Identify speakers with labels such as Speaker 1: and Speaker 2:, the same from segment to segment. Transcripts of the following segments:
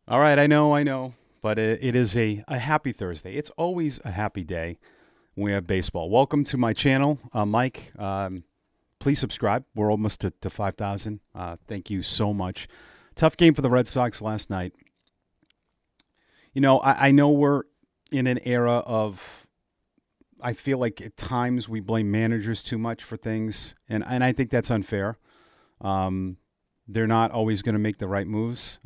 Speaker 1: All right, I know, but it is a happy Thursday. It's always a happy day when we have baseball. Welcome to my channel, Mike. Please subscribe. We're almost to 5,000. Thank you so much. Tough game for the Red Sox last night. You know, I know we're in an era of, I feel like at times we blame managers too much for things, and I think that's unfair. Um, they're not always going to make the right moves.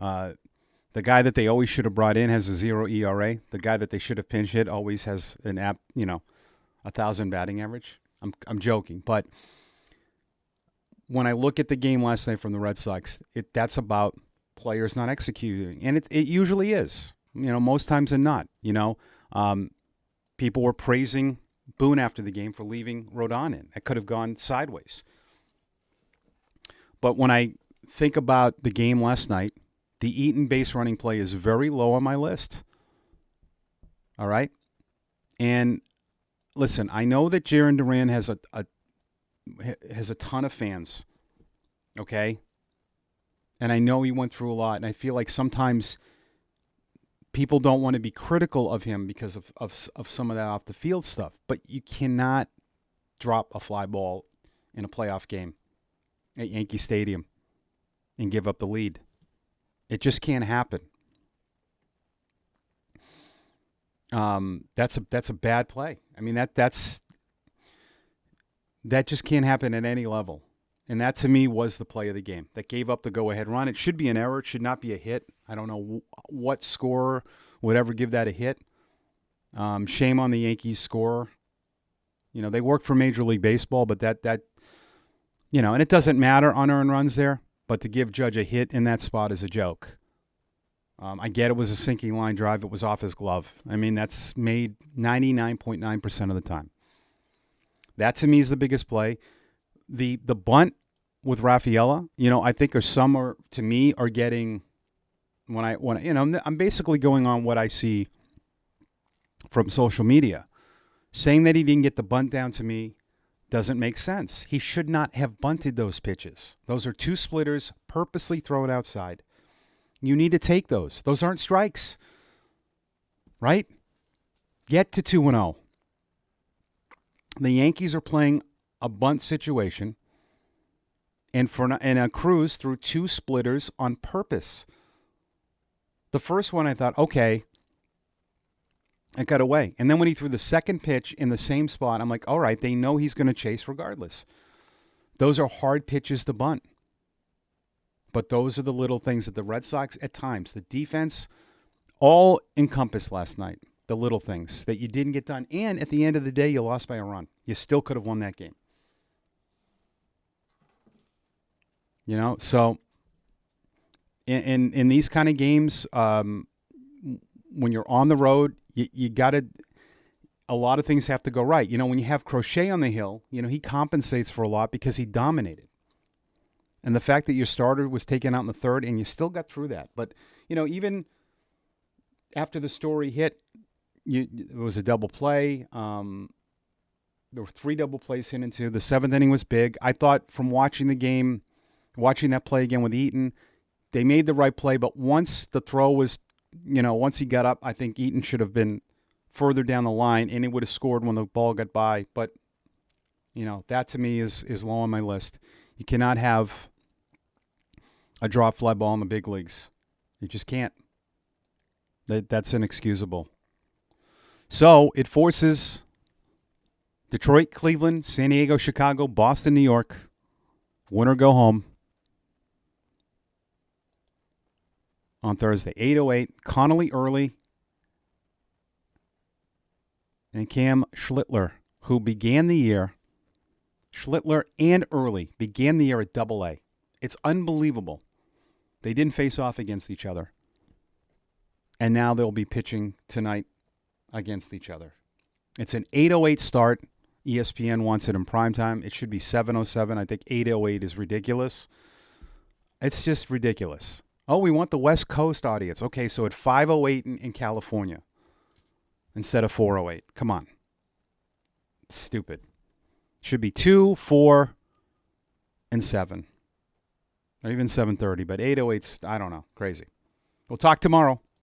Speaker 1: The guy that they always should have brought in has a 0 ERA. The guy that they should have pinch hit always has an 1,000 batting average. I'm joking, but when I look at the game last night from the Red Sox, that's about players not executing, and it usually is. Most times than not. People were praising Boone after the game for leaving Rodon in. That could have gone sideways. But when I think about the game last night, the Eaton base running play is very low on my list. All right? And listen, I know that Jarren Duran has a ton of fans. Okay? And I know he went through a lot, and I feel like sometimes people don't want to be critical of him because of some of that off the field stuff. But you cannot drop a fly ball in a playoff game at Yankee Stadium and give up the lead. It just can't happen. That's a bad play. I mean that just can't happen at any level. And that to me was the play of the game that gave up the go-ahead run. It should be an error. It should not be a hit. I don't know what scorer would ever give that a hit. Shame on the Yankees scorer. They work for Major League Baseball, but that and it doesn't matter unearned runs there. But to give Judge a hit in that spot is a joke. I get it was a sinking line drive. It was off his glove. I mean, that's made 99.9% of the time. That to me is the biggest play. The bunt with Rafaela, I think are getting I'm basically going on what I see from social media. Saying that he didn't get the bunt down to me doesn't make sense. He should not have bunted those pitches. Those are two splitters purposely thrown outside. You need to take those. Those aren't strikes. Right? Get to 2-0. The Yankees are playing a bunt situation, and Cruz threw two splitters on purpose. The first one I thought, okay, it got away. And then when he threw the second pitch in the same spot, I'm like, all right, they know he's going to chase regardless. Those are hard pitches to bunt. But those are the little things that the Red Sox, at times, the defense, all encompassed last night. The little things that you didn't get done. And at the end of the day, you lost by a run. You still could have won that game. So in these kind of games, when you're on the road, you got to, a lot of things have to go right. When you have Crochet on the hill, he compensates for a lot because he dominated. And the fact that your starter was taken out in the third and you still got through that. But, even after the Story hit, it was a double play. There were 3 double plays hit into. The 7th inning was big. I thought from watching the game, watching that play again with Eaton, they made the right play. But once the throw was, once he got up, I think Eaton should have been further down the line and it would have scored when the ball got by. But, that to me is low on my list. You cannot have a drop fly ball in the big leagues. You just can't. That's inexcusable. So it forces Detroit, Cleveland, San Diego, Chicago, Boston, New York. Winner go home on Thursday. 8:08. Connolly early. And Cam Schlittler, who began the year, Schlittler and Early began the year at Double-A. It's unbelievable. They didn't face off against each other. And now they'll be pitching tonight against each other. It's an 8:08 start. ESPN wants it in primetime. It should be 7:07. I think 8:08 is ridiculous. It's just ridiculous. Oh, we want the West Coast audience. Okay, so at 5:08 in California instead of 4:08. Come on. It's stupid. Should be 2, 4, and 7. Or even 7:30, but 8:08's, I don't know, crazy. We'll talk tomorrow.